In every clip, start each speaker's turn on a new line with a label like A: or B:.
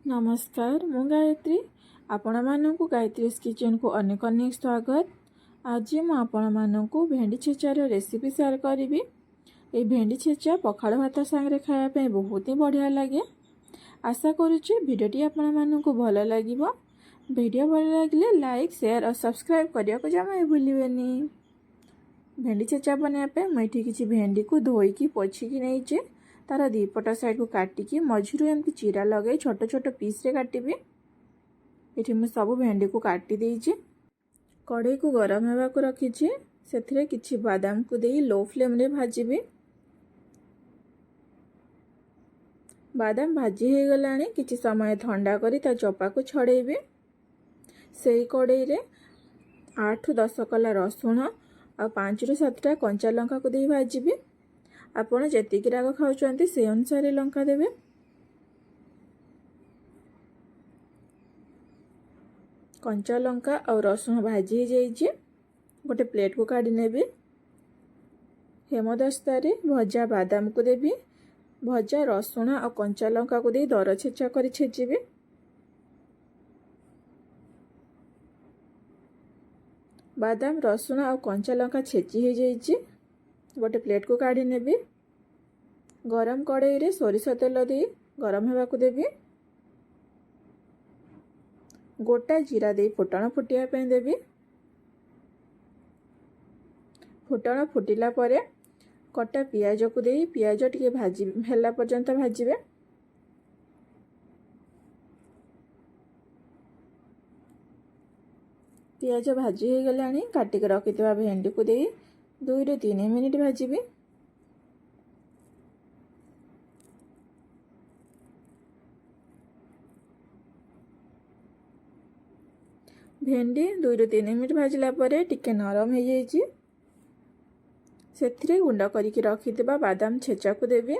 A: नमस्कार मु गायत्री आपण मानकु गायत्रीज किचन को अनेक अनेक स्वागत। आज मु आपण मानकु भेंडी छेचार रेसिपी शेयर करी। ये भेंडी छेचा पखाड़ भात सांगे खाया पे बहुत ही बढ़िया लगे। आशा करुच्चे भिडियोटी आपण मानकु भल लगिबो। वीडियो भल लगे लाइक शेयर और सब्सक्राइब करिया को जमा भूलिबेनी। भेंडी छेचा बनाया मुझे किसी भेंडी को धोईकी पोछिकी नहीं तार दीपट साइड को काटिकी मझिरू एमती चिरा लगे छोट छोट पीस रे काटिबी। ये मुझे सब भेंडी को काटी देइछि। कढ़ई को गरम होगा को रखी से किछि बादाम को दे लो फ्लेम रे भाजिबी। बादाम भाजी हो गलानी किछि समय ठंडा करी ता चोपा को छड़ेबी। से कढ़ई रे 8-10 कला रसुण और 5-7टा कंचा लंका को दे भाजिबी। आपण जेतिकी राग खाउछंती से अनुसार लंका देवे। कंचा लंका और रसुण भाजी हो जाइए। गोटे प्लेट को काढ़ी नेबी। हेमदस्ता रे भजा बादाम को देबी। भजा रसुण और कंचा लंका को दे दर छेचा करी छेचिबी। बादाम रसुण और कंचा लंका छेची हो जाइए। गोटे प्लेट को काढ़ी नेबी। गरम कढ़ई रे सोरिष तेल दे गरम होगा को देबी। गोटा जीरा दे फुटण फुटिया पे देबी। फुटण फुटिला परे कटा पियाज को दे पियाज टिके भाजी हेला पर्यंत भाजिबे। पियाज भाजी हो गलानी काटिक रखिथिबा भेंडी को दे 2-3 मिनिट भाजिबी। भेंडी 2-3 मिनिट भाजिला परे टिके नरम हो जाइछि। सेथिरे गुंड करिक रखिथिबा बादाम छेचा को देबी।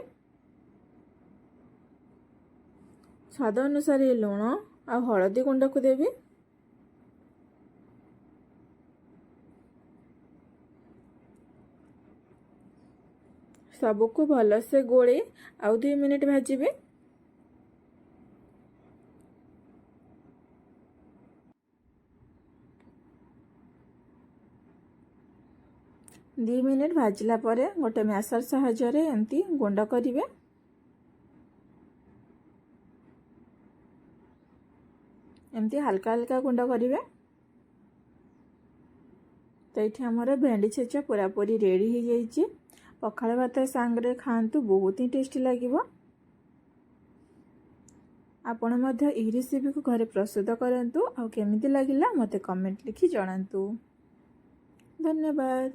A: स्वाद अनुसार लुण आ हळदी गुंड को देबी। सबको भल से गोले आउ 2 मिनिट भाजिबे। 2 मिनिट भाजिला परे गोटे मैसर साहाय्य एमती गुंड करिवे। एमती हल्का हल्का गुंड करिवे। तो ये आमर भेंडी छेचा पूरा पूरी रेडी हो जाइए। पखाड़ भात सांगे खातु बहुत ही टेस्टी लगे। आपण मध्य ई रेसिपी को घरे प्रस्तुत करंतु। आ केमिति लागिला मते कमेंट लिखि जणांतु। धन्यवाद।